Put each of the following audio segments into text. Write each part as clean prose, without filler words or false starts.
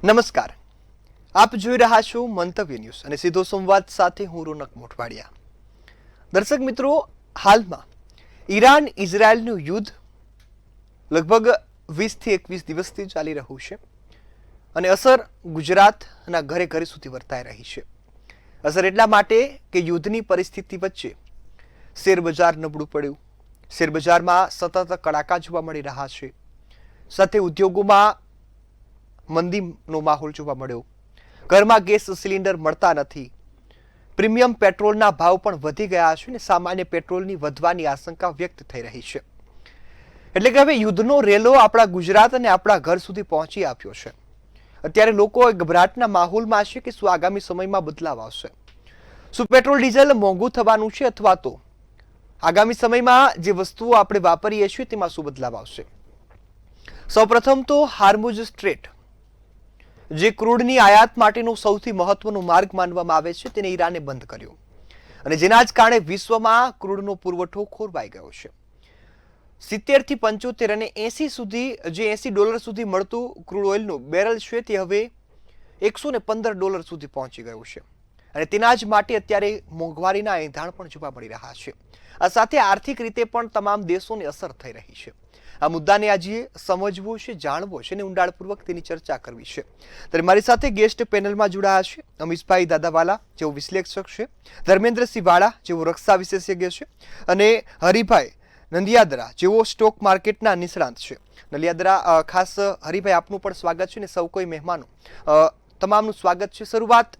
નમસ્કાર, આપ જોઈ રહ્યા છો મંતવ્ય ન્યૂઝ અને સીધો સંવાદ સાથે હું રોનક મોટવાડિયા. દર્શક મિત્રો, હાલમાં ઈરાન ઇઝરાયલનું યુદ્ધ લગભગ 20 થી 21 દિવસથી ચાલી રહ્યું છે અને અસર ગુજરાતના ઘરે ઘરે સુધી વર્તાઈ રહી છે. અસર એટલા માટે કે યુદ્ધની પરિસ્થિતિ વચ્ચે શેરબજાર નબળું પડ્યું, શેરબજારમાં સતત કડાકા જોવા મળી રહ્યા છે, સાથે ઉદ્યોગોમાં મંદીનો માહોલ જોવા મળ્યો, ઘરમાં ગેસ સિલિન્ડર મળતા નથી, પ્રીમિયમ પેટ્રોલના ભાવ પણ વધી ગયા છે અને સામાન્ય પેટ્રોલની વધવાની આશંકા વ્યક્ત થઈ રહી છે. એટલે કે હવે યુદ્ધનો રેલો આપણા ગુજરાત અને આપણા ઘર સુધી પહોંચી આવ્યો છે. અત્યારે લોકો ગભરાટના માહોલમાં છે કે શું આગામી સમયમાં બદલાવ આવશે, શું પેટ્રોલ ડીઝલ મોંઘું થવાનું છે અથવા તો આગામી સમયમાં જે વસ્તુઓ આપણે વાપરીએ છીએ તેમાં શું બદલાવ આવશે. સૌપ્રથમ તો હાર્મુઝ સ્ટ્રેટ, જે ક્રૂડની આયાત માટેનો સૌથી મહત્વનો માર્ગ માનવામાં આવે છે, તેને ઈરાને બંધ કર્યો અને જેના જ કારણે વિશ્વમાં ક્રૂડનો પુરવઠો ખોરવાઈ ગયો છે. 70 થી 75 અને 80 સુધી, જે $80 સુધી મળતું ક્રૂડ ઓઇલનું બેરલ છે તે હવે $115 સુધી પહોંચી ગયું છે અને તેના જ માટે અત્યારે મોંઘવારીના એંધાણ પણ જોવા મળી રહ્યા છે. આ સાથે આર્થિક રીતે પણ તમામ દેશોને અસર થઈ રહી છે. આ મુદ્દાને આજે સમજવો છે, જાણવો છે અને ઊંડાણપૂર્વક તેની ચર્ચા કરવી છે. ત્યારે મારી સાથે ગેસ્ટ પેનલમાં જોડાયા છે અમીશભાઈ દાદાવાલા, જેઓ વિશ્લેષક છે, ધર્મેન્દ્રસિંહ વાળા, જેઓ રક્ષા વિશેષજ્ઞ છે, અને હરિભાઈ નંદિયાદરા, જેઓ સ્ટોક માર્કેટના નિષ્ણાંત છે. નલિયાદરા, ખાસ હરિભાઈ આપનું પણ સ્વાગત છે અને સૌ કોઈ મહેમાનો તમામનું સ્વાગત છે. શરૂઆત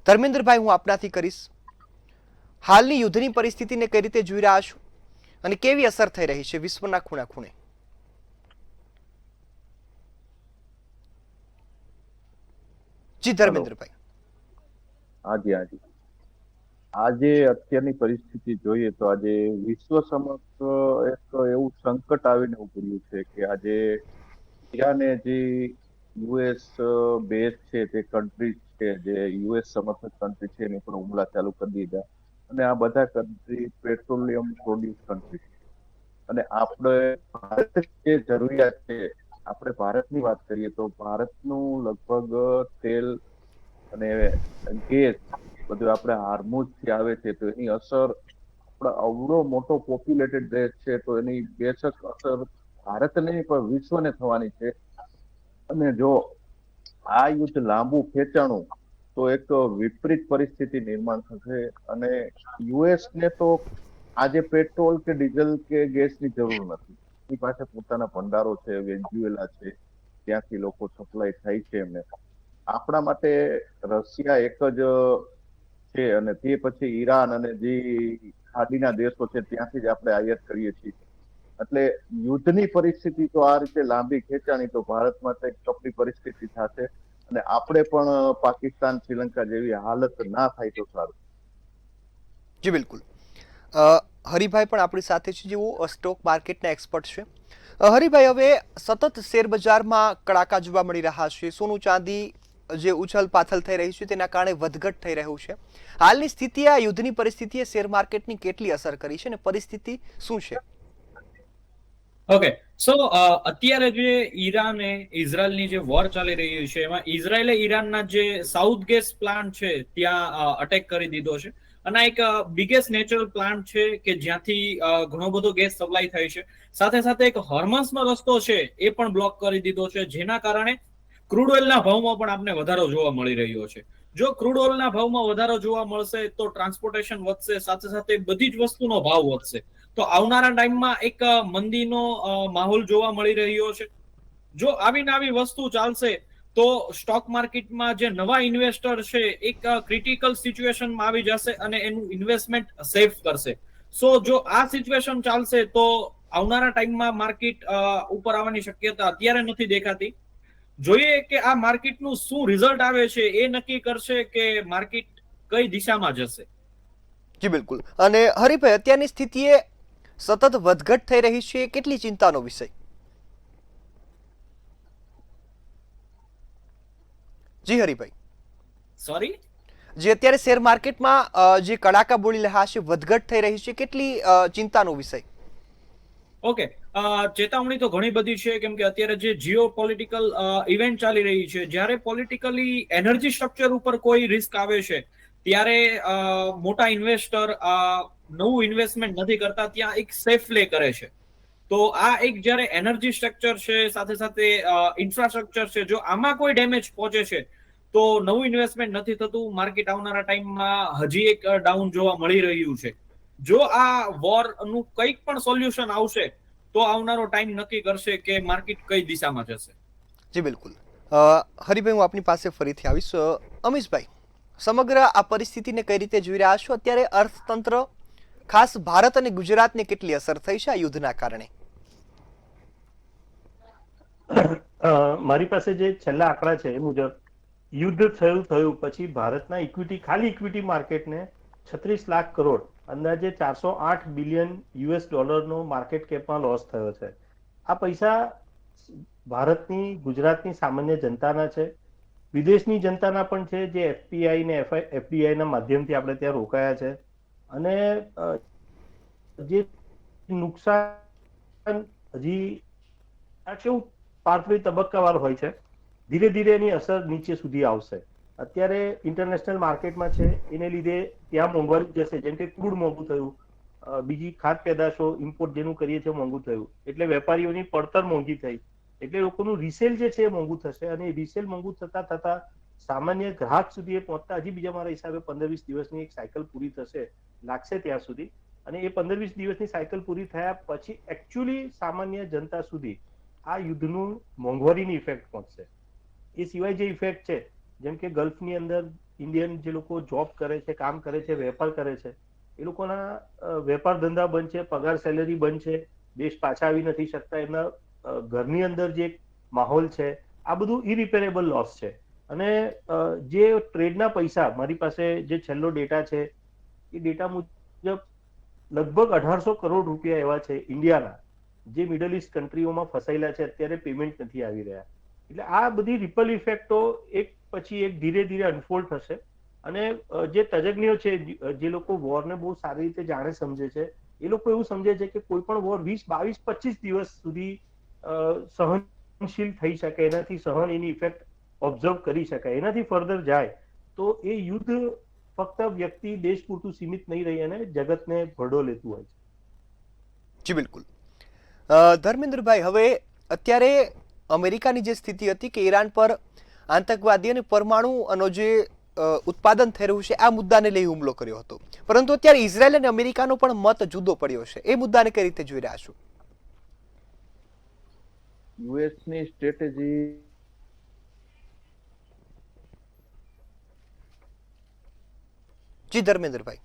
ધર્મેન્દ્રભાઈ હું આપનાથી કરીશ. હાલની યુદ્ધની પરિસ્થિતિને કઈ રીતે જોઈ રહ્યા છો અને કેવી અસર થઈ રહી છે વિશ્વના ખૂણા ખૂણે? જી ધર્મેન્દ્રભાઈ. હાજી. આજે અત્યારની પરિસ્થિતિ જોઈએ તો આજે વિશ્વ સમક્ષ એક એવું સંકટ આવીને ઉભર્યું છે કે આજે ઈરાને જે યુએસ બેઝ છે તે કન્ટ્રી છે, જે યુએસ સમર્થિત કન્ટ્રી છે, એની પર હુમલા ચાલુ કરી દીધા અને આ બધા કન્ટ્રી પેટ્રોલિયમ પ્રોડ્યુસ કન્ટ્રી છે અને આપણે ભારત જે જરૂરિયાત છે, આપણે ભારતની વાત કરીએ તો ભારતનું લગભગ તેલ અને ગેસ બધું આપણે હાર્મુઝ થી આવે છે, તો એની અસર આપણા અવળો મોટો પોપ્યુલેટેડ દેશ છે તો એની બેશક અસર ભારતને પણ વિશ્વને થવાની છે. અને જો આ યુદ્ધ લાંબુ ખેંચાણું તો એક વિપરીત પરિસ્થિતિ નિર્માણ થશે અને યુએસ ને તો આજે પેટ્રોલ કે ડીઝલ કે ગેસની જરૂર નથી. એની પાસે પોતાના ભંડારો છે, વેન્ઝુએલા છે, ત્યાંથી લોકો સપ્લાય થાય છે એમને. આપણા માટે રશિયા એક જ છે અને તે પછી ઈરાન અને જે ખાડીના દેશો છે ત્યાંથી જ આપણે આયાત કરીએ છીએ. એટલે યુદ્ધની પરિસ્થિતિ તો આ રીતે લાંબી ખેંચાણી તો ભારત માટે કપરી પરિસ્થિતિ થશે અને આપણે પણ પાકિસ્તાન, શ્રીલંકા જેવી હાલત ના થાય તો સારું. જી બિલકુલ. હરિભાઈ પણ આપણી સાથે છે, જેઓ સ્ટોક માર્કેટના એક્સપર્ટ છે. હરિભાઈ, હવે સતત શેર બજારમાં કડાકા જોવા મળી રહ્યા છે, સોનું ચાંદી જે ઉછલ પાથલ થઈ રહી છે તેના કારણે વધઘટ થઈ રહ્યું છે. હાલની સ્થિતિ, આ યુદ્ધની પરિસ્થિતિએ શેર માર્કેટની કેટલી અસર કરી છે અને પરિસ્થિતિ શું છે? ઓકે, સો અત્યારે જે ઈરાન અને ઇઝરાયલની જે વોર ચાલી રહી છે એમાં ઇઝરાયલે ઈરાનના જે સાઉથ ગેસ પ્લાન્ટ છે ત્યાં અટેક કરી દીધો છે અને એક બિગેસ્ટ નેચરલ પ્લાન્ટ છે કે જ્યાંથી ઘણો બધો ગેસ સપ્લાય થાય છે. સાથે સાથે એક હોર્મઝનો રસ્તો છે એ પણ બ્લોક કરી દીધો છે, જેના કારણે ક્રૂડ ઓઇલના ભાવમાં પણ આપને વધારો જોવા મળી રહ્યો છે. જો ક્રૂડ ઓઇલના ભાવમાં વધારો જોવા મળશે તો ટ્રાન્સપોર્ટેશન વધશે, સાથે સાથે બધી જ વસ્તુનો ભાવ વધશે. તો આવનારા ટાઈમમાં એક મંદીનો માહોલ જોવા મળી રહ્યો છે. જો આવીને આવી વસ્તુ ચાલશે તો સ્ટોક માર્કેટમાં જે નવા ઇન્વેસ્ટર છે એક ક્રિટિકલ સિચ્યુએશનમાં આવી જશે અને એનું ઇન્વેસ્ટમેન્ટ સેફ કરશે. સો જો આ સિચ્યુએશન ચાલશે તો આવનારા ટાઈમમાં માર્કેટ ઉપર આવવાની શક્યતા અત્યારે નથી દેખાતી. જોઈએ કે આ માર્કેટનું શું રિઝલ્ટ આવે છે એ નક્કી કરશે કે માર્કેટ કઈ દિશામાં જશે. જી બિલકુલ. અને હરિભાઈ, અત્યારની સ્થિતિએ સતત વધઘટ થઈ રહી છે, કેટલી ચિંતાનો વિષય? જી હરિભાઈ. સોરી, જે અત્યારે શેર માર્કેટમાં જે કડાકા બોલી રહ્યા છે, વધઘટ થઈ રહી છે, કેટલી ચિંતાનો વિષય? ઓકે, ચેતવણી તો ઘણી બધી છે, કેમ કે અત્યારે જે જીઓ પોલિટિકલ ઇવેન્ટ ચાલી રહી છે, જ્યારે પોલિટિકલી એનર્જી સ્ટ્રક્ચર ઉપર કોઈ રિસ્ક આવે છે, ત્યારે મોટા ઇન્વેસ્ટર નવું ઇન્વેસ્ટમેન્ટ નથી કરતા, ત્યાં એક સેફ પ્લે કરે છે. તો આ એક જ્યારે એનર્જી સ્ટ્રક્ચર છે, સાથે સાથે ઇન્ફ્રાસ્ટ્રક્ચર છે, જો આમાં કોઈ ડેમેજ પહોંચે છે તો નવું ઇન્વેસ્ટમેન્ટ નથી થતું. માર્કેટ આવનારા ટાઈમમાં હજી એક ડાઉન જોવા મળી રહ્યું છે. જો આ વોર નું કંઈક પણ સોલ્યુશન આવશે તો આવનારો ટાઈમ નક્કી કરશે કે માર્કેટ કઈ દિશામાં જશે. જી બિલકુલ. હરિભાઈ, હું આપની પાસે ફરીથી આવીશ. અમીશભાઈ, સમગ્ર આ પરિસ્થિતિને કઈ રીતે જોઈ રહ્યા છો? અત્યારે અર્થતંત્ર, ખાસ ભારત અને ગુજરાતને કેટલી અસર થઈ છે આ યુદ્ધના કારણે? મારી પાસે જે છેલ્લા આંકડા છે એ મુજબ યુદ્ધ થયું પછી ભારતના ખાલી ઇક્વિટી માર્કેટને 36 લાખ કરોડ, અંદાજે 408 બિલિયન યુએસ ડોલરનો માર્કેટ કેપમાં લોસ થયો છે. આ પૈસા ભારતની, ગુજરાતની સામાન્ય જનતાના છે, વિદેશની જનતાના પણ છે, જે એફપીઆઈ ને એફડીઆઈ ના માધ્યમથી આપણે ત્યાં રોકાયા છે. અને જે નુકસાન હજી આ કેવું પાર્થવી તબક્કાવાર હોય છે, ધીરે ધીરે એની અસર નીચે સુધી આવશે. અત્યારે ઇન્ટરનેશનલ માર્કેટમાં છે, એને લીધે ત્યાં મોંઘવારી જશે. જેમ કે ક્રૂડ મોંઘું થયું, બીજી ખાદ્ય પેદાશો ઇમ્પોર્ટ જેનું કરીએ છીએ મોંઘું થયું, એટલે વેપારીઓની પડતર મોંઘી થઈ, એટલે લોકોનું રિસેલ જે છે એ મોંઘું થશે. અને રિસેલ મોંઘું થતા સામાન્ય ગ્રાહક સુધી એ પહોંચતા હજી બીજા મારા હિસાબે 15-20 દિવસની એક સાયકલ પૂરી થશે, લાગશે ત્યાં સુધી. અને એ 15-20 દિવસની સાયકલ પૂરી થયા પછી એકચ્યુઅલી સામાન્ય જનતા સુધી આ યુદ્ધનું મોંઘવારીની ઇફેક્ટ પહોંચશે. એ સિવાય જે ઇફેક્ટ છે, જેમ કે ગલ્ફની અંદર ઇન્ડિયન જે લોકો જોબ કરે છે, કામ કરે છે, વેપાર કરે છે, એ લોકોના વેપાર ધંધા બંધ છે, પગાર સેલેરી બંધ છે, દેશ પાછા આવી નથી શકતા, એમના ઘરની અંદર જે માહોલ છે, આ બધું ઇરિપેરેબલ લોસ છે. અને જે ટ્રેડના પૈસા, મારી પાસે જે છેલ્લો ડેટા છે એ ડેટા મુજબ લગભગ 1800 કરોડ રૂપિયા એવા છે ઇન્ડિયાના, જે મિડલ ઇસ્ટ કન્ટ્રીઓમાં ફસાયેલા છે, અત્યારે પેમેન્ટ નથી આવી રહ્યા. એટલે આ બધી રિપલ ઇફેક્ટો એક પછી એક ધીરે ધીરે અનફોલ્ડ થશે. અને જે તજજ્ઞો છે, જે લોકો વોરને બહુ સારી રીતે જાણે સમજે છે, એ લોકો એવું સમજે છે કે કોઈ પણ વોર 20, 22, 25 દિવસ સુધી સહનશીલ થઈ શકે, એનાથી એની ઇફેક્ટ ઓબ્ઝર્વ કરી શકાય. એનાથી ફર્ધર જાય તો એ યુદ્ધ ફક્ત વ્યક્તિ, દેશ પૂરતું સીમિત નહીં રહી અને જગતને ભરડો લેતું હોય છે. જી બિલકુલ. ધર્મેન્દ્રભાઈ, હવે અત્યારે અમેરિકાની જે સ્થિતિ હતી કે ઈરાન પર આતંકવાદી અને પરમાણુનો જે ઉત્પાદન થઈ રહ્યું છે, આ મુદ્દાને લઈ હુમલો કર્યો હતો, પરંતુ અત્યારે ઇઝરાયલ અને અમેરિકાનો પણ મત જુદો પડ્યો છે. એ મુદ્દાને કઈ રીતે જોઈ રહ્યા છો? યુએસની સ્ટ્રેટેજી જી ધર્મેન્દ્રભાઈ.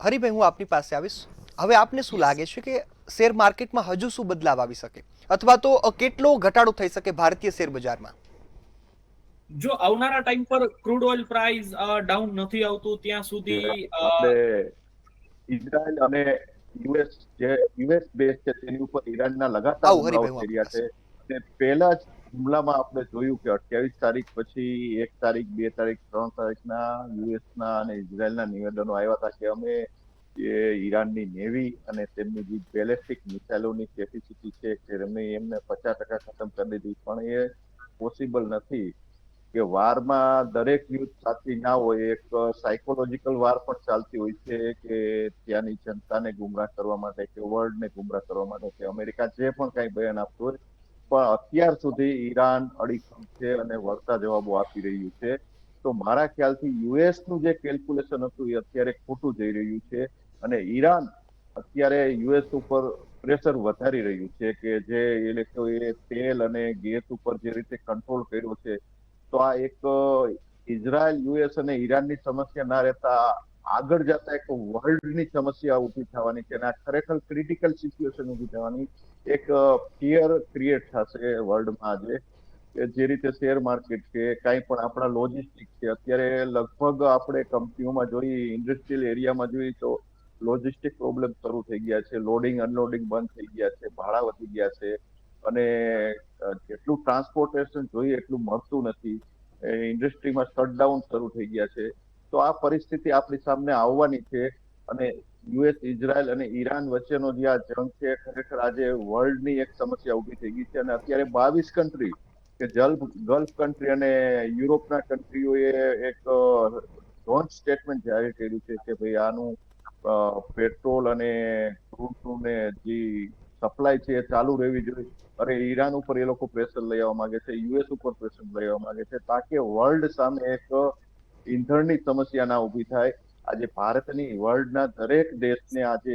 હરિભાઈ, હું આપની પાસે આવીશ. હવે આપને શું લાગે છે કે શેર માર્કેટમાં હજુ શું બદલાવ આવી શકે, અથવા તો કેટલો ઘટાડો થઈ શકે ભારતીય શેર બજારમાં? જો આવનારા ટાઈમ પર ક્રૂડ ઓઇલ પ્રાઇસ ડાઉન નથી આવતું ત્યાં સુધી આપણે ઇઝરાયલ અને યુએસ બેઝ છે, તેની ઉપર ઈરાનના લગાતાર હુમલાઓ થઈ રહ્યા છે. અને પહેલા જ હુમલામાં આપણે જોયું કે 28 તારીખ પછી 1 તારીખ, 2 તારીખ, 3 તારીખના યુએસના અને ઇઝરાયલના નિવેદનો આવ્યા હતા કે અમે ઈરાનની નેવી અને તેમની જે બેલેસ્ટિક મિસાઇલોની કેપેસિટી છે કે અમે એમને 50% ખતમ કરી દીધી. પણ એ પોસિબલ નથી કે વારમાં દરેક યુદ્ધ સાચી ના હોય. એક સાયકોલોજીકલ વાર પણ ચાલતી હોય છે કે ત્યાંની જનતાને ગુમરાહ કરવા માટે કે વર્લ્ડને ગુમરાહ કરવા માટે કે અમેરિકા જે પણ કઈ બયાન આપતું હોય. પણ અત્યાર સુધી ઈરાન અડીખમ છે અને વળતા જવાબો આપી રહ્યું છે. તો મારા ખ્યાલથી યુએસનું જે કેલ્ક્યુલેશન હતું એ અત્યારે ખોટું જઈ રહ્યું છે. અને ઈરાન અત્યારે યુએસ ઉપર પ્રેશર વધારી રહ્યું છે કે જે એ લોકોએ તેલ અને ગેસ ઉપર જે રીતે કંટ્રોલ કર્યો છે, તો આ એક ઇઝરાયલ, યુએસ અને ઈરાનની સમસ્યા ના રહેતા આગળ જતા એક વર્લ્ડની સમસ્યા ઊભી થવાની છે. અને આ ખરેખર ક્રિટિકલ સિચ્યુએશન ઊભી થવાની, એક ફિયર ક્રિએટ થશે વર્લ્ડમાં. આજે જે રીતે શેર માર્કેટ છે, કાંઈ પણ આપણા લોજિસ્ટિક છે, અત્યારે લગભગ આપણે કંપનીઓમાં જોઈએ, ઇન્ડસ્ટ્રીયલ એરિયામાં જોઈએ તો લોજિસ્ટિક પ્રોબ્લેમ શરૂ થઈ ગયા છે. લોડિંગ અનલોડિંગ બંધ થઈ ગયા છે, ભાડા વધી ગયા છે. અને જેટલું ટ્રાન્સપોર્ટેશન જોઈએ એટલું મળતું નથી. ઇન્ડસ્ટ્રીમાં શટડાઉન શરૂ થઈ ગયા છે. તો આ પરિસ્થિતિ આપણી સામે આવવાની છે. અને યુએસ, ઇઝરાયલ અને ઈરાન વચ્ચેનો જે આ જંગ છે ખરેખર આજે વર્લ્ડની એક સમસ્યા ઊભી થઈ ગઈ છે. અને અત્યારે 22 કન્ટ્રી કે ગલ્ફ કન્ટ્રી અને યુરોપના કન્ટ્રીઓએ એક જોઈન્ટ સ્ટેટમેન્ટ જાહેર કર્યું છે કે ભાઈ આનું પેટ્રોલ અને ક્રૂડનું ને જે સપ્લાય છે એ ચાલુ રહેવી જોઈએ. અરે ઈરાન ઉપર એ લોકો પ્રેશર લઈ આવવા માંગે છે, યુએસ ઉપર પ્રેશર લઈ આવવા માંગે છે, તાકે વર્લ્ડ સામે એક ઈંધણની સમસ્યા ના ઊભી થાય. આજે ભારતની વર્લ્ડના દરેક દેશને આજે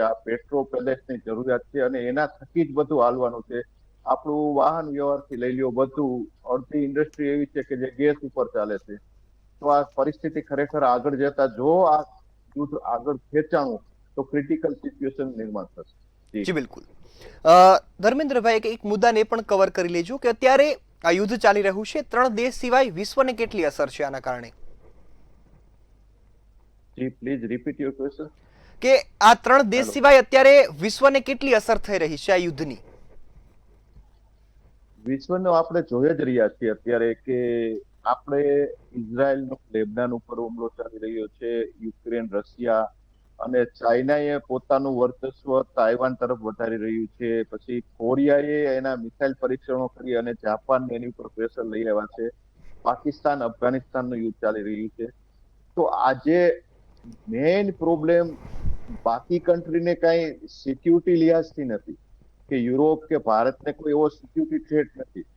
આ પેટ્રોલ પેલેસની જરૂરિયાત છે અને એના થકી જ બધું હાલવાનું છે. આપણું વાહન વ્યવહારથી લઈ લ્યો, બધું અડધી ઇન્ડસ્ટ્રી એવી છે કે જે ગેસ ઉપર ચાલે છે. તો આ પરિસ્થિતિ ખરેખર આગળ જતા જો આ યુદ્ધ આગળ ખેંચાણું તો ક્રિટિકલ સિચ્યુએશન નિર્માણ થશે. જી બિલકુલ. ધર્મેન્દ્રભાઈ, એક મુદ્દાને પણ કવર કરી લેજો કે અત્યારે આ યુદ્ધ ચાલી રહ્યું છે, 3 દેશ સિવાય વિશ્વને કેટલી અસર છે આના કારણે? જી પ્લીઝ રિપીટ યોર ક્વેશ્ચન. કે આ 3 દેશ સિવાય અત્યારે વિશ્વને કેટલી અસર થઈ રહી છે આ યુદ્ધની? વિશ્વનો આપણે જોઈ જ રહ્યા છીએ અત્યારે કે આપણે ઇઝરાયલનો લેબનાન ઉપર હુમલો ચાલી રહ્યો છે, યુક્રેન, રશિયા અને ચાઇનાએ પોતાનું વર્ચસ્વ તાઇવાન તરફ વધારી રહ્યું છે. પછી કોરિયાએ એના મિસાઇલ પરીક્ષણો કરી અને જાપાન એની ઉપર પ્રેશર લઈ આવ્યા છે. પાકિસ્તાન, અફઘાનિસ્તાનનું યુદ્ધ ચાલી રહ્યું છે. તો આજે મેઇન પ્રોબ્લેમ બાકી કન્ટ્રીને કઈ સિક્યુરિટી લિહાઝથી નથી કે યુરોપ કે ભારતને કોઈ એવો સિક્યુરિટી થ્રેટ નથી,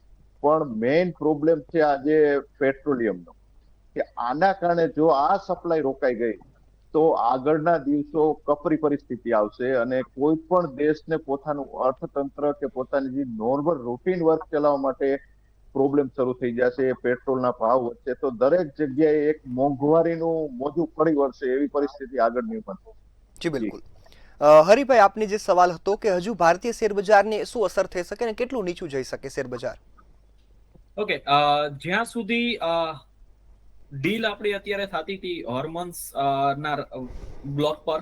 પણ મેઇન પ્રોબ્લેમ છે આજે પેટ્રોલિયમનો. કે આના કારણે જો આ સપ્લાય રોકાઈ ગઈ તો આગળના દિવસો કપરી પરિસ્થિતિ આવશે અને કોઈ પણ દેશને પોતાનું અર્થતંત્ર કે પોતાની જે નોર્મલ રૂટીન વર્ક ચલાવવા માટે પ્રોબ્લેમ શરૂ થઈ જશે. પેટ્રોલના ભાવ વધશે તો દરેક જગ્યાએ એક મોંઘવારીનું મોજું ફરી વળશે એવી પરિસ્થિતિ આગળ નિર્માણ થશે. જી બિલકુલ. હરિભાઈ, આપની જે સવાલ હતો કે હજુ ભારતીય શેર બજારને શું અસર થઈ શકે અને કેટલું નીચું જઈ શકે શેર બજાર? ઓકે, જ્યાં સુધી ડીલ આપણી અત્યારે થતી હતી હોર્મોન્સ ના બ્લોક પર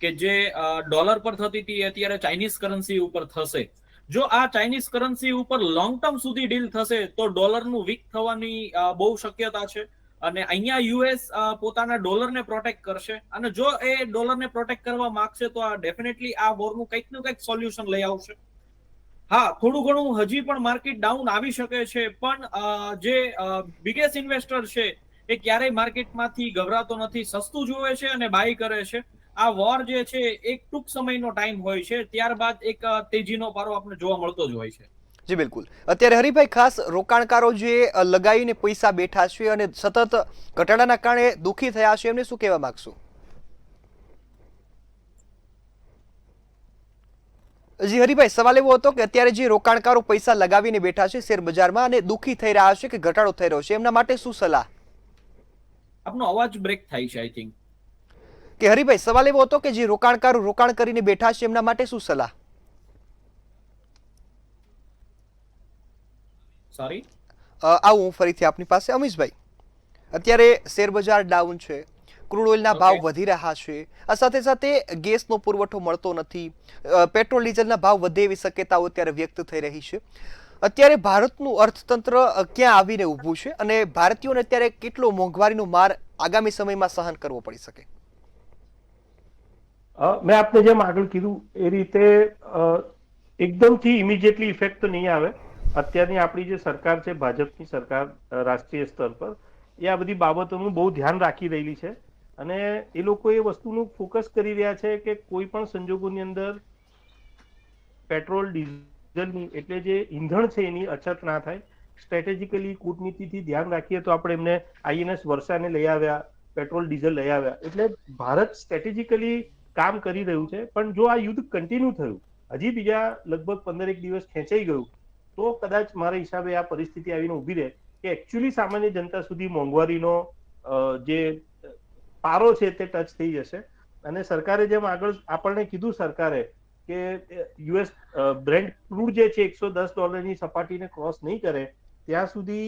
કે જે ડોલર પર થતી હતી, અત્યારે ચાઇનીઝ કરન્સી ઉપર થશે. જો આ ચાઇનીઝ કરન્સી ઉપર લોંગ ટર્મ સુધી ડીલ થશે તો ડોલરનું વીક થવાની બહુ શક્યતા છે. અને અહીંયા યુએસ પોતાના ડોલરને પ્રોટેક્ટ કરશે અને જો એ ડોલરને પ્રોટેક્ટ કરવા માંગશે તો આ ડેફિનેટલી આ વોરનું કંઈક ને કંઈક સોલ્યુશન લઈ આવશે. હા, થોડું ઘણું હજી પણ માર્કેટ ડાઉન આવી શકે છે, પણ જે બિગેસ્ટ ઇન્વેસ્ટર છે એ ક્યારેય માર્કેટમાંથી ગભરાતો નથી, સસ્તું જોવે છે અને બાય કરે છે. આ વોર જે છે એક ટૂંક સમયનો ટાઈમ હોય છે, ત્યારબાદ એક તેજીનો પારો આપણે જોવા મળતો જ હોય છે. જી બિલકુલ. અત્યારે હરિભાઈ, ખાસ રોકાણકારો જે લગાવીને પૈસા બેઠા છે અને સતત ઘટાડાના કારણે દુઃખી થયા છે, એમને શું કહેવા માંગશો? જી હરિભાઈ, સવાલ એવો હતો કે અત્યારે જે રોકાણકારો પૈસા લગાવીને બેઠા છે શેર બજારમાં અને દુઃખી થઈ રહ્યા છે કે ઘટાડો થઈ રહ્યો છે, એમના માટે શું સલાહ? આપનો અવાજ બ્રેક થાય છે આઈ થિંક. કે હરિભાઈ, સવાલ એવો હતો કે જે રોકાણકારો રોકાણ કરીને બેઠા છે એમના માટે શું સલાહ? સોરી, આવું હું ફરીથી આપની પાસે. અમીશભાઈ, અત્યારે શેર બજાર ડાઉન છે, ક્રૂડ ઓઇલના ભાવ વધી રહ્યા છે, આ સાથે સાથે ગેસનો પુરવઠો મળતો નથી, પેટ્રોલ ડીઝલના ભાવ વધે એવી શક્યતાઓ અત્યારે વ્યક્ત થઈ રહી છે. અત્યારે ભારતનું અર્થતંત્ર ક્યાં આવીને ઊભું છે અને ભારતીયોને અત્યારે કેટલો મોંઘવારીનો માર આગામી સમયમાં સહન કરવો પડી શકે? મેં આપને જેમ આગળ કીધું એ રીતે એકદમથી ઇમિડિયેટલી ઇફેક્ટ તો નહીં આવે. અત્યારની આપણી જે સરકાર છે, ભાજપની સરકાર રાષ્ટ્રીય સ્તર પર, એ આ બધી બાબતોનું બહુ ધ્યાન રાખી રહેલી છે અને એ લોકો એ વસ્તુનું ફોકસ કરી રહ્યા છે કે કોઈ પણ સંજોગોની અંદર પેટ્રોલ ડીઝલની એટલે જે ઈંધણ છે એની અછત ના થાય. સ્ટ્રેટેજિકલી કૂટનીતિથી ધ્યાન રાખીએ તો આપણે એમને આઈએનએસ વર્ષાને લઈ આવ્યા, પેટ્રોલ ડીઝલ લઈ આવ્યા. એટલે ભારત સ્ટ્રેટેજિકલી કામ કરી રહ્યું છે. પણ જો આ યુદ્ધ કન્ટિન્યુ થયું, હજી બીજા લગભગ 15 દિવસ ખેંચાઈ ગયું, તો કદાચ મારા હિસાબે આ પરિસ્થિતિ આવીને ઊભી રહે કે એકચ્યુઅલી સામાન્ય જનતા સુધી મોંઘવારીનો જે પારો છે તે ટચ થઈ જશે. અને સરકારે જેમ આગળ આપણને કીધું સરકારે કે યુએસ બ્રેન્ટ ક્રૂડ જે છે $110 સપાટીને ક્રોસ નહીં કરે ત્યાં સુધી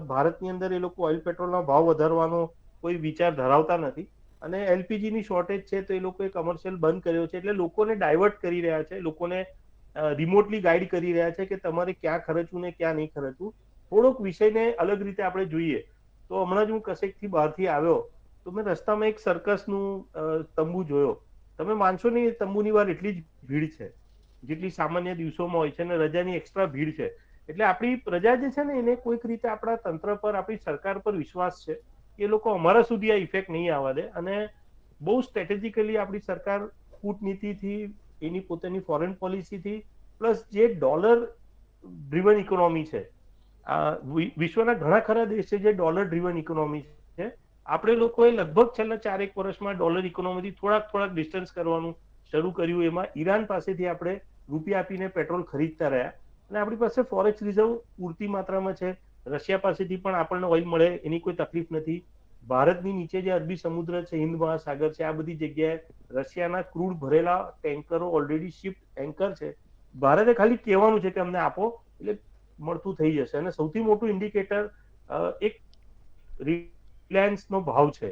ભારતની અંદર એ લોકો ઓઇલ પેટ્રોલનો ભાવ વધારવાનો કોઈ વિચાર ધરાવતા નથી. અને એલપીજી ની શોર્ટેજ છે તો એ લોકોએ કમર્શિયલ બંધ કર્યો છે, એટલે લોકોને ડાયવર્ટ કરી રહ્યા છે, લોકોને રિમોટલી ગાઈડ કરી રહ્યા છે કે તમારે ક્યાં ખર્ચવું ને ક્યાં નહીં ખર્ચવું. થોડોક વિષયને અલગ રીતે આપણે જોઈએ તો હમણાં જ હું કશેકથી બહારથી આવ્યો તો મેં રસ્તામાં એક સર્કસનું તંબુ જોયો. તમે માનશો નહીં, એ તંબુની બહાર એટલી જ ભીડ છે જેટલી સામાન્ય દિવસોમાં હોય છે, અને રજાની એક્સ્ટ્રા ભીડ છે. એટલે આપણી પ્રજા જે છે ને એને કોઈક રીતે આપણા તંત્ર પર, આપણી સરકાર પર વિશ્વાસ છે કે એ લોકો અમારા સુધી આ ઇફેક્ટ નહીં આવવા દે, અને બહુ સ્ટ્રેટેજિકલી આપણી સરકાર કૂટનીતિથી, એની પોતાની ફોરેન પોલિસીથી, પ્લસ જે ડોલર ડ્રીવન ઇકોનોમી છે, વિશ્વના ઘણા ખરા દેશ છે જે ડોલર ડ્રીવન ઇકોનોમી છે. આપણે લોકોએ લગભગ છેલ્લા 4-1 વર્ષમાં ડોલર ઇકોનોમીથી થોડાક ડિસ્ટન્સ કરવાનું શરૂ કર્યું. એમાં ઈરાન પાસેથી આપણે રૂપિયા આપીને પેટ્રોલ ખરીદતા રહ્યા, અને આપણી પાસે ફોરેક્સ રિઝર્વ પૂરતી માત્રામાં છે. રશિયા પાસેથી પણ આપણને ઓઇલ મળે, એની કોઈ તકલીફ નથી. ભારતની નીચે જે અરબી સમુદ્ર છે, હિન્દ મહાસાગર છે, આ બધી જગ્યાએ રશિયાના ક્રૂડ ભરેલા ટેન્કરો ઓલરેડી શિફ્ટ એન્કર છે. ભારતે ખાલી કહેવાનું છે કે અમને આપો એટલે મળતું થઈ જશે. અને સૌથી મોટું ઇન્ડિકેટર એક રિલાયન્સનો ભાવ છે.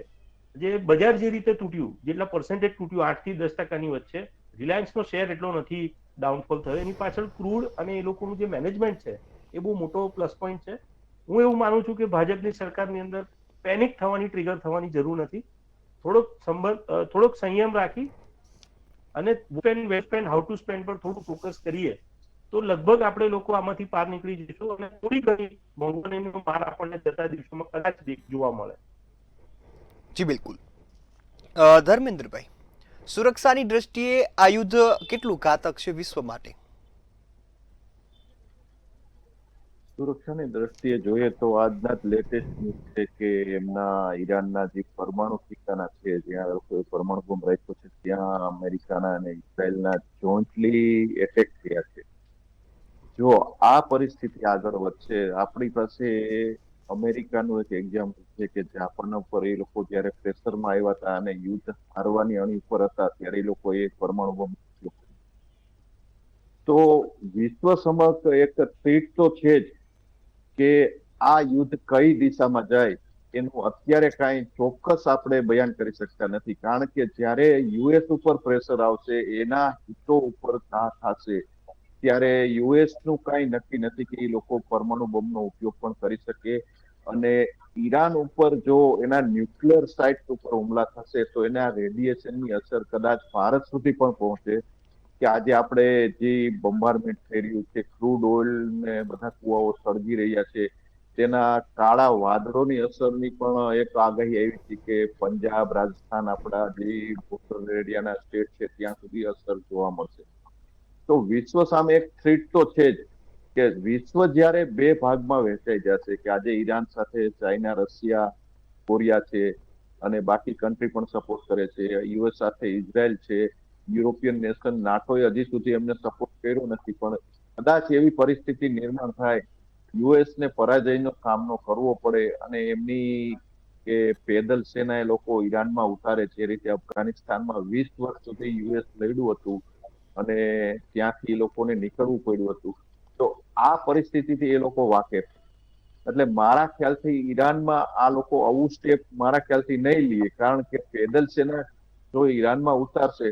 જે બજાર જે રીતે તૂટ્યું, જેટલા પર્સન્ટેજ તૂટ્યું 8 થી 10% વચ્ચે, રિલાયન્સનો શેર એટલો નથી ડાઉનફોલ થયો. એની પાછળ ક્રૂડ અને એ લોકોનું જે મેનેજમેન્ટ છે એ બહુ મોટો પ્લસ પોઈન્ટ છે. હું એવું માનું છું કે ભાજપની સરકારની અંદર પેનિક થવાની, ટ્રિગર થવાની જરૂર નથી. થોડોક સંયમ રાખી અને હાઉ ટુ સ્પેન્ડ પર થોડું ફોકસ કરીએ તો લગભગ આપણે લોકો આમાંથી પાર નીકળી જઈશું, અને થોડી ઘણી મોંઘવારીનો માર આપણને જતા દિવસોમાં કદાચ જોવા મળે. જી બિલકુલ. ધર્મેન્દ્રભાઈ, સુરક્ષાની દ્રષ્ટિએ આ યુદ્ધ કેટલું ઘાતક છે વિશ્વ માટે? સુરક્ષાની દ્રષ્ટિએ જોઈએ તો આજના જ લેટેસ્ટ ન્યૂઝ છે કે એમના ઈરાનના જે પરમાણુ ઠિકાના છે, જ્યાં લોકોએ પરમાણુ બોમ્બ રાખ્યો છે, ત્યાં અમેરિકાના અને ઇઝરાયલના જોઈન્ટલી એટેક થયા છે. જો આ પરિસ્થિતિ આગળ વધશે, આપણી પાસે અમેરિકાનું એક એક્ઝામ્પલ છે કે જાપાન ઉપર એ લોકો જયારે પ્રેશરમાં આવ્યા હતા અને યુદ્ધ હારવાની અણી ઉપર હતા, ત્યારે એ લોકોએ પરમાણુ બોમ્બ તો વિશ્વ સમક્ષ એક થ્રેટ તો છે જ કે આ યુદ્ધ કઈ દિશામાં જાય એનું અત્યારે કાંઈ ચોક્કસ આપણે બયાન કરી શકતા નથી. કારણ કે જ્યારે યુએસ ઉપર પ્રેશર આવશે, એના હિતો ઉપર ઘા થશે, ત્યારે યુએસ નું કાંઈ નક્કી નથી કે એ લોકો પરમાણુ બોમ્બનો ઉપયોગ પણ કરી શકે. અને ઈરાન ઉપર જો એના ન્યુક્લિયર સાઇટ ઉપર હુમલા થશે તો એના રેડિયેશનની અસર કદાચ ભારત સુધી પણ પહોંચે. કે આજે આપણે જે બોમ્બાર્ડમેન્ટ થઈ રહ્યું છે, ક્રૂડ ઓઇલ ને બધા કુવાઓ સળગી રહ્યા છે, તેના કાળા વાદળોની અસરની પણ એક આગાહી આવી હતી કે પંજાબ, રાજસ્થાન, આપણા જે કોસ્ટલ એરિયાના સ્ટેટ છે ત્યાં સુધી અસર જોવા મળશે. તો વિશ્વ સામે એક થ્રેટ તો છે જ કે વિશ્વ જ્યારે બે ભાગમાં વહેંચાઈ જશે, કે આજે ઈરાન સાથે ચાઇના, રશિયા, કોરિયા છે, અને બાકી કન્ટ્રી પણ સપોર્ટ કરે છે, યુએસ સાથે ઇઝરાયલ છે, યુરોપિયન નેશન, નાટોએ હજી સુધી એમને સપોર્ટ કર્યો નથી, પણ કદાચ એવી પરિસ્થિતિ નિર્માણ થાય, યુએસને પરાજયનો સામનો કરવો પડે અને એમની કે પેદલ સેના એ લોકો ઈરાનમાં ઉતારે, જે રીતે અફઘાનિસ્તાનમાં 20 વર્ષ સુધી યુએસ લડ્યું હતું અને ત્યાંથી એ લોકોને નીકળવું પડ્યું હતું, તો આ પરિસ્થિતિથી એ લોકો વાકેફ. એટલે મારા ખ્યાલથી ઈરાનમાં આ લોકો આવું સ્ટેપ મારા ખ્યાલથી નહીં લે, કારણ કે પેદલ સેના જો ઈરાનમાં ઉતારશે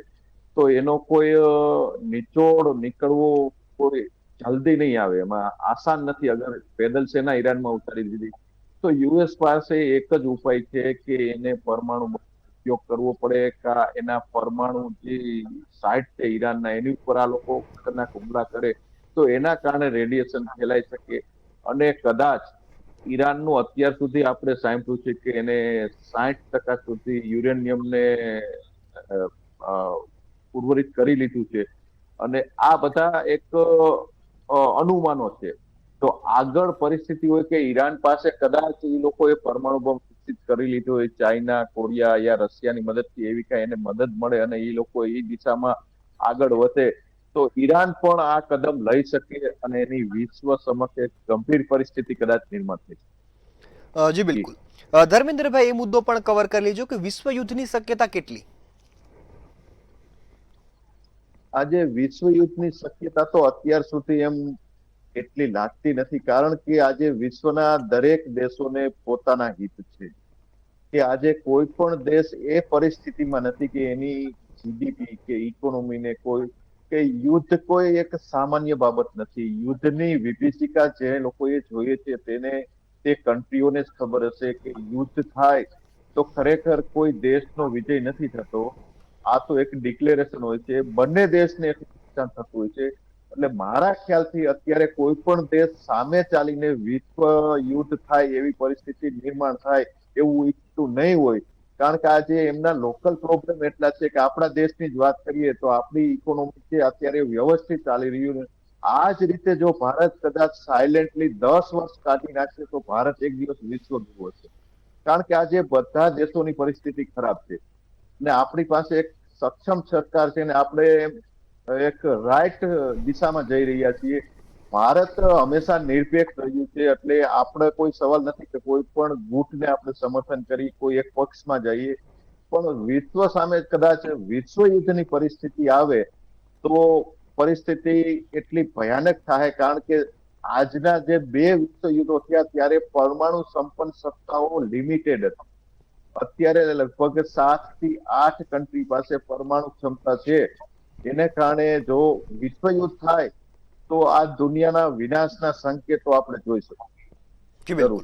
તો એનો કોઈ નિચોડ નીકળવો કોઈ જલ્દી નહીં આવે, એમાં આસાન નથી. અગર પેદલ સેના ઈરાનમાં ઉતારી દીધી તો યુએસ પાસે એક જ ઉપાય છે કે એને પરમાણુ ઉપયોગ કરવો પડે, કા એના પરમાણુ જે સાઇટ છે ઈરાનના એની ઉપર આ લોકો ખતરનાક હુમલા કરે તો એના કારણે રેડિયેશન ફેલાઈ શકે. અને કદાચ ઈરાનનું અત્યાર સુધી આપણે સાંભળ્યું છે કે એને 60% સુધી યુરેનિયમને ઉર્વરિત કરી લીધું છે, અને આ બધા એક અનુમાનો છે. તો આગળ પરિસ્થિતિ હોય કે ઈરાન પાસે કદાચ એ લોકોએ પરમાણુ બોમ્બ વિકસિત કરી લીધો હોય, ચાઇના, કોરિયા યા રશિયાની મદદથી એવી કઈ એને મદદ મળે અને એ લોકો એ દિશામાં આગળ વધે તો ઈરાન પણ આ કદમ લઈ શકે અને એની વિશ્વ સમક્ષ એક ગંભીર પરિસ્થિતિ કદાચ નિર્માણ થઈ શકે. જી બિલકુલ. ધર્મેન્દ્રભાઈ, એ મુદ્દો પણ કવર કરી લેજો કે વિશ્વ યુદ્ધની શક્યતા કેટલી? આજે વિશ્વ યુદ્ધની શક્યતા તો અત્યાર સુધી એમ એટલી લાગતી નથી, કારણ કે આજે વિશ્વના દરેક દેશોને પોતાના હિત છે. કે આજે કોઈ પણ દેશ એ પરિસ્થિતિમાં નથી કે એની જીડીપી કે ઇકોનોમીને કોઈ કે યુદ્ધ કોઈ એક સામાન્ય બાબત નથી. યુદ્ધની વિભીષિકા જે લોકોએ જોઈએ છે તેને તે કન્ટ્રીઓને જ ખબર હશે કે યુદ્ધ થાય તો ખરેખર કોઈ દેશનો વિજય નથી થતો. આ તો એક ડિક્લેરેશન હોય છે, બંને દેશને નુકસાન થતું હોય છે. એટલે મારા ખ્યાલથી અત્યારે કોઈ પણ દેશ સામે ચાલીને વિશ્વ યુદ્ધ થાય એવી પરિસ્થિતિ નિર્માણ થાય એવું ઈચ્છતું નહીં હોય. કારણ કે આજે એમના લોકલ પ્રોબ્લેમ એટલા છે કે આપણા દેશની જ વાત કરીએ તો આપણી ઇકોનોમી છે અત્યારે વ્યવસ્થિત ચાલી રહ્યું. આ જ રીતે જો ભારત કદાચ સાયલેન્ટલી 10 વર્ષ કાઢી નાખશે તો ભારત એક દિવસ વિશ્વગુરુ હશે. કારણ કે આજે બધા દેશોની પરિસ્થિતિ ખરાબ છે ને આપણી પાસે એક સક્ષમ સરકાર છે ને આપણે એક રાઈટ દિશામાં જઈ રહ્યા છીએ. ભારત હંમેશા નિરપેક્ષ રહ્યું છે એટલે આપણે કોઈ સવાલ નથી કે કોઈ પણ ગુટને આપણે સમર્થન કરી કોઈ એક પક્ષમાં જઈએ. પણ વિશ્વ સામે કદાચ વિશ્વ યુદ્ધની પરિસ્થિતિ આવે તો પરિસ્થિતિ એટલી ભયાનક થાય. કારણ કે આજના જે 2 વિશ્વ યુદ્ધો થયા ત્યારે પરમાણુ સંપન્ન સત્તાઓ લિમિટેડ હતી. અત્યારે લગભગ 7 થી 8 કન્ટ્રી પાસે પરમાણુ ક્ષમતા છે. એને કારણે જો વિશ્વ યુદ્ધ થાય તો આ દુનિયાના વિનાશના સંકેતો આપણે જોઈ શકીએ. જી બિલકુલ.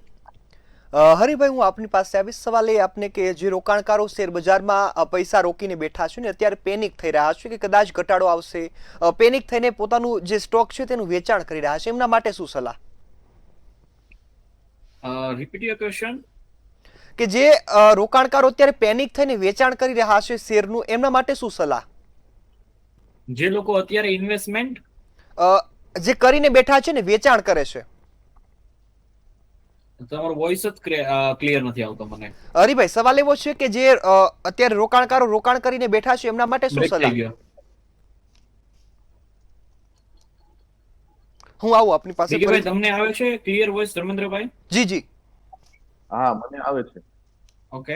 હરિભાઈ, હું આપની પાસે આવીશ. સવાલ એ આપને કે જે રોકાણકારો શેર બજારમાં પૈસા રોકીને બેઠા છે ને અત્યારે પેનિક થઈ રહ્યા છે કે કદાચ ઘટાડો આવશે, પેનિક થઈને પોતાનું જે સ્ટોક છે તેનું વેચાણ કરી રહ્યા છે, એમના માટે શું સલાહ? Repeat your question. કે જે રોકાણકારો અત્યારે પેનિક થઈને વેચાણ કરી રહ્યા છે શેરનું, એમના માટે શું સલાહ? જે લોકો અત્યારે ઇન્વેસ્ટમેન્ટ જે કરીને બેઠા છે ને વેચાણ કરે છે. તમારો વોઇસ જ ક્લિયર નથી આવતો મને. હરિભાઈ, સવાલ એવો છે કે જે અત્યારે રોકાણકારો રોકાણ કરીને બેઠા છે એમના માટે શું સલાહ? હું આવું આપની પાસે. તમને આવે છે ક્લિયર વોઇસ ધર્મેન્દ્રભાઈ? જી જી. હા, મને આવે છે. ઓકે.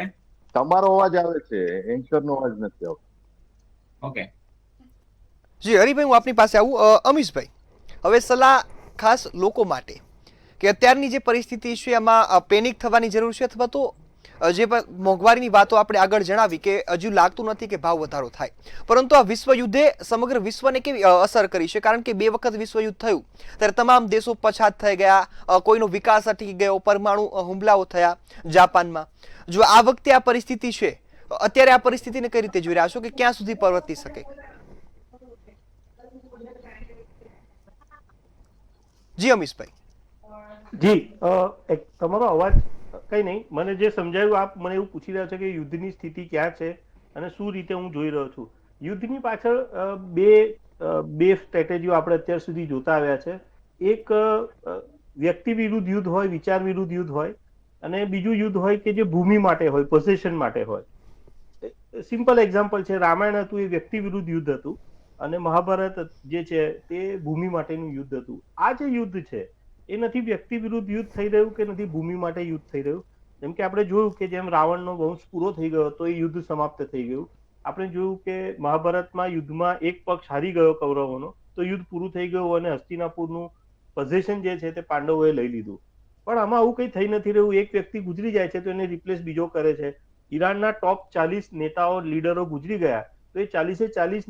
તમારો અવાજ આવે છે, એન્કરનો અવાજ નથી આવતો. ઓકે. જી હરિભાઈ, હું આપની પાસે આવું. અમીશભાઈ, હવે સલાહ ખાસ લોકો માટે કે અત્યારની જે પરિસ્થિતિ છે એમાં પેનિક થવાની જરૂર છે અથવા તો જે મોંઘવારીની વાતો આપણે આગળ જણાવી કે હજુ લાગતું નથી કે ભાવ વધારો થાય, પરંતુ આ વિશ્વ યુદ્ધે સમગ્ર વિશ્વને કેવી અસર કરી છે? કારણ કે 2 વખત વિશ્વ યુદ્ધ થયું ત્યારે તમામ દેશો પછાત થઈ ગયા, કોઈનો વિકાસ અટકી ગયો, પરમાણુ હુમલાઓ થયા જાપાનમાં. જો આ વખતે આ પરિસ્થિતિ છે, અત્યારે આ પરિસ્થિતિને કઈ રીતે જોઈ રહ્યા છો કે ક્યાં સુધી પ્રવર્તી શકે? જી અમીશભાઈ. જી, તમારો અવાજ કઈ નહીં, મને જે સમજાયું, આપ મને એવું પૂછી રહ્યા છો કે યુદ્ધની સ્થિતિ ક્યાં છે અને શું રીતે હું જોઈ રહ્યો છું. યુદ્ધની પાછળ બે સ્ટ્રેટેજીઓ આપણે અત્યાર સુધી જોતા આવ્યા છે. એક વ્યક્તિ વિરુદ્ધ યુદ્ધ હોય, વિચાર વિરુદ્ધ યુદ્ધ હોય, અને બીજું યુદ્ધ હોય કે જે ભૂમિ માટે હોય, પોઝેશન માટે હોય. સિમ્પલ એક્ઝામ્પલ છે, રામાયણ હતું એ વ્યક્તિ વિરુદ્ધ યુદ્ધ હતું અને મહાભારત જે છે તે ભૂમિ માટેનું યુદ્ધ હતું. આ જે યુદ્ધ છે એ નથી વ્યક્તિ વિરુદ્ધ યુદ્ધ થઈ રહ્યું કે નથી ભૂમિ માટે યુદ્ધ થઈ રહ્યું. જેમ કે આપણે જોયું કે જેમ રાવણનો વંશ પૂરો થઈ ગયો તો એ યુદ્ધ સમાપ્ત થઈ ગયું. આપણે જોયું કે મહાભારતમાં યુદ્ધમાં એક પક્ષ હારી ગયો કૌરવોનો તો યુદ્ધ પૂરું થઈ ગયું અને હસ્તિનાપુરનું પોઝેશન જે છે તે પાંડવોએ લઈ લીધું. પણ આમાં આવું કંઈ થઈ નથી રહ્યું. એક વ્યક્તિ ગુજરી જાય છે તો એને રિપ્લેસ બીજો કરે છે. ઈરાનના ટોપ 40 નેતાઓ, લીડરો ગુજરી ગયા તો એ 40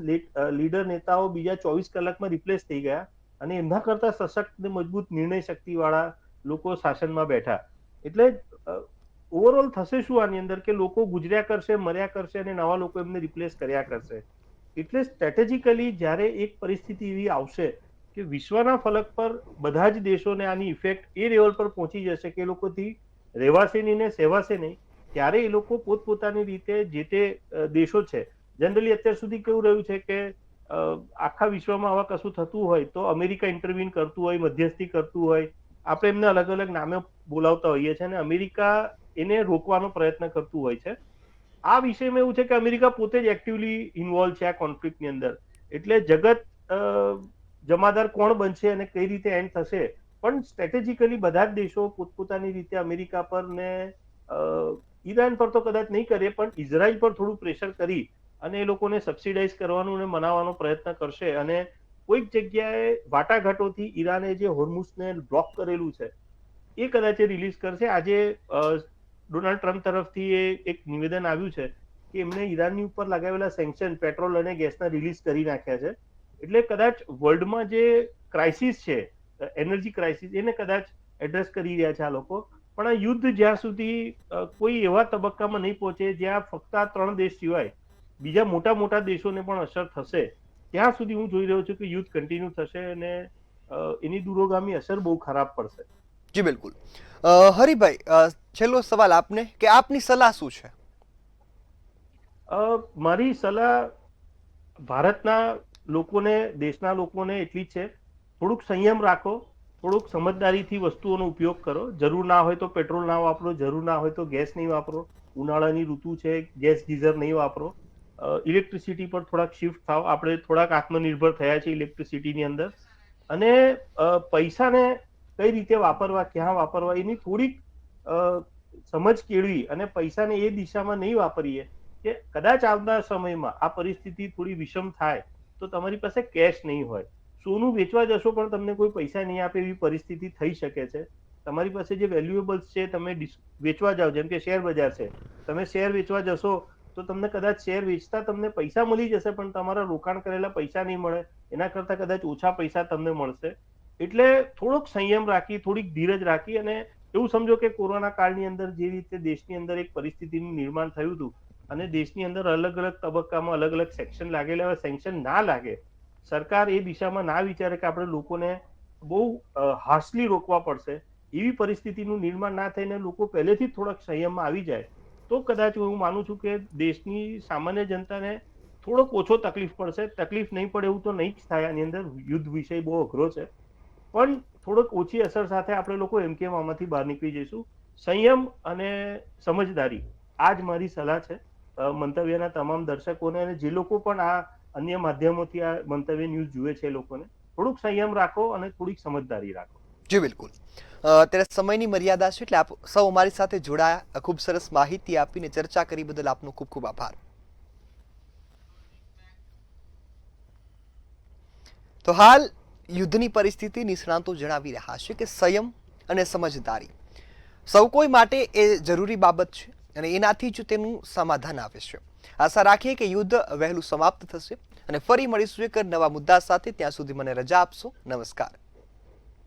લીડર નેતાઓ બીજા 24 કલાકમાં રિપ્લેસ થઈ ગયા અને એમના કરતા સશક્ત ને મજબૂત નિર્ણય શક્તિ વાળા લોકો શાસનમાં બેઠા. એટલે ઓવરઓલ થશે શું આની અંદર કે લોકો ગુજર્યા કરશે, મર્યા કરશે અને નવા લોકો એમને રિપ્લેસ કર્યા કરશે. એટલે સ્ટ્રેટેજિકલી જ્યારે એક પરિસ્થિતિ એવી આવશે કે વિશ્વના ફલક પર બધા જ દેશોને આની ઇફેક્ટ એ લેવલ પર પહોંચી જશે કે એ લોકોથી રહેવાશે નહીં ને સેવાશે નહીં, ત્યારે એ લોકો પોતપોતાની રીતે જે તે દેશો છે, જનરલી અત્યાર સુધી કેવું રહ્યું છે કે આખા વિશ્વમાં આવા કશું થતું હોય તો અમેરિકા ઇન્ટરવીન કરતું હોય, મધ્યસ્થી કરતું હોય, આપણે એમને અલગ અલગ નામે બોલાવતા હોઈએ છીએ અને અમેરિકા એને રોકવાનો પ્રયત્ન કરતું હોય છે. આ વિષયમાં એવું છે કે અમેરિકા પોતે જ એક્ટિવલી ઇન્વોલ્વ છે આ કોન્ફ્લિક્ટની અંદર. એટલે જગત જમાદાર કોણ બનશે અને કઈ રીતે એન્ડ થશે, પણ સ્ટ્રેટેજિકલી બધા જ દેશો પોતપોતાની રીતે અમેરિકા પર ને ઈરાન પર તો કદાચ નહીં કરે પણ ઇઝરાયલ પર થોડું પ્રેશર કરી અને એ લોકોને સબસિડાઇઝ કરવાનું અને મનાવવાનો પ્રયત્ન કરશે. અને કોઈક જગ્યાએ વાટાઘાટોથી ઈરાને જે હોર્મુઝને બ્લોક કરેલું છે એ કદાચ રિલીઝ કરશે. આજે ડોનાલ્ડ ટ્રમ્પ તરફથી એક નિવેદન આવ્યું છે કે એમને ઈરાનની ઉપર લગાવેલા સેન્કશન પેટ્રોલ અને ગેસના રિલીઝ કરી નાખ્યા છે. એટલે કદાચ વર્લ્ડમાં જે ક્રાઇસિસ છે, એનર્જી ક્રાઇસિસ, એને કદાચ એડ્રેસ કરી રહ્યા છે આ લોકો. પણ આ યુદ્ધ જ્યાં સુધી કોઈ એવા તબક્કામાં નહીં પહોંચે જ્યાં ફક્ત આ 3 દેશ સિવાય બીજા મોટા મોટા દેશોને પણ અસર થશે, ત્યાં સુધી હું જોઈ રહ્યો છું કે યુદ્ધ કન્ટિન્યુ થશે અને એની દૂરોગામી અસર બહુ ખરાબ પડશે. જી બિલકુલ. હરિભાઈ, છેલ્લો સવાલ આપને કે આપની સલાહ શું છે? મારી સલાહ ભારતના લોકોને, દેશના લોકોને એટલી જ છે, થોડુંક સંયમ રાખો, થોડુંક સમજદારીથી વસ્તુઓનો ઉપયોગ કરો. જરૂર ના હોય તો પેટ્રોલ ના વાપરો, જરૂર ના હોય તો ગેસ નહીં વાપરો. ઉનાળાની ઋતુ છે, ગેસ ગીઝર નહીં વાપરો. ઇલેક્ટ્રિસિટી પર થોડાક શિફ્ટ થાવ. આપણે થોડાક આત્મનિર્ભર થયા છે ઇલેક્ટ્રિસિટીની અંદર. અને પૈસાને કઈ રીતે વાપરવા, ક્યાં વાપરવા, એની થોડીક સમજ કેળવી અને પૈસાને એ દિશામાં નહીં વાપરીએ કે કદાચ આવનાર સમયમાં આ પરિસ્થિતિ થોડી વિષમ થાય તો તમારી પાસે કેશ નહીં હોય. સોનું વેચવા જશો પણ તમને કોઈ પૈસા નહીં આપે એવી પરિસ્થિતિ થઈ શકે છે. તમારી પાસે જે વેલ્યુએબલ્સ છે તમે વેચવા જાઓ, જેમ કે શેર બજાર છે, તમે શેર વેચવા જશો તો તમને કદાચ શેર વેચતા તમને પૈસા મળી જશે પણ તમારા રોકાણ કરેલા પૈસા નહીં મળે, એના કરતાં કદાચ ઓછા પૈસા તમને મળશે. એટલે થોડોક સંયમ રાખી, થોડીક ધીરજ રાખી અને એવું સમજો કે કોરોના કાળની અંદર જે રીતે દેશની અંદર એક પરિસ્થિતિનું નિર્માણ થયું હતું અને દેશની અંદર અલગ અલગ તબક્કામાં અલગ અલગ સેક્શન લાગેલા હોય, સેન્કશન ના લાગે, સરકાર એ દિશામાં ના વિચારે કે આપણે લોકોને બહુ હાર્શલી રોકવા પડશે, એવી પરિસ્થિતિનું નિર્માણ ના થઈને લોકો પહેલેથી જ થોડાક સંયમમાં આવી જાય તો કદાચ હું માનું છું કે દેશની સામાન્ય જનતાને થોડોક ઓછો તકલીફ પડશે. તકલીફ નહીં પડે એવું તો નહીં જ થાય. આની અંદર યુદ્ધ વિષય બહુ અઘરો છે, પણ થોડોક ઓછી અસર સાથે આપણે લોકો એમ કેમ આમાંથી બહાર નીકળી જઈશું. સંયમ અને સમજદારી, આ જ મારી સલાહ છે મંતવ્યના તમામ દર્શકોને, અને જે લોકો પણ આ અન્ય માધ્યમોથી આ મંતવ્ય ન્યૂઝ જુએ છે એ લોકોને થોડુંક સંયમ રાખો અને થોડીક સમજદારી રાખો. જી બિલકુલ. અત્યારે સમયની મર્યાદા છે એટલે આપ સૌ અમારી સાથે જોડાયા, ખૂબ સરસ માહિતી આપીને ચર્ચા કરી બદલ આપનો ખૂબ ખૂબ આભાર. તો હાલ યુદ્ધની પરિસ્થિતિ નિષ્ણાતો જણાવી રહ્યા છે કે સંયમ અને સમજદારી સૌ કોઈ માટે એ જરૂરી બાબત છે અને એનાથી જ તેનું સમાધાન આવે છે. આશા રાખીએ કે યુદ્ધ વહેલું સમાપ્ત થશે અને ફરી મળીશું એક નવા મુદ્દા સાથે. ત્યાં સુધી મને રજા આપશો. નમસ્કાર.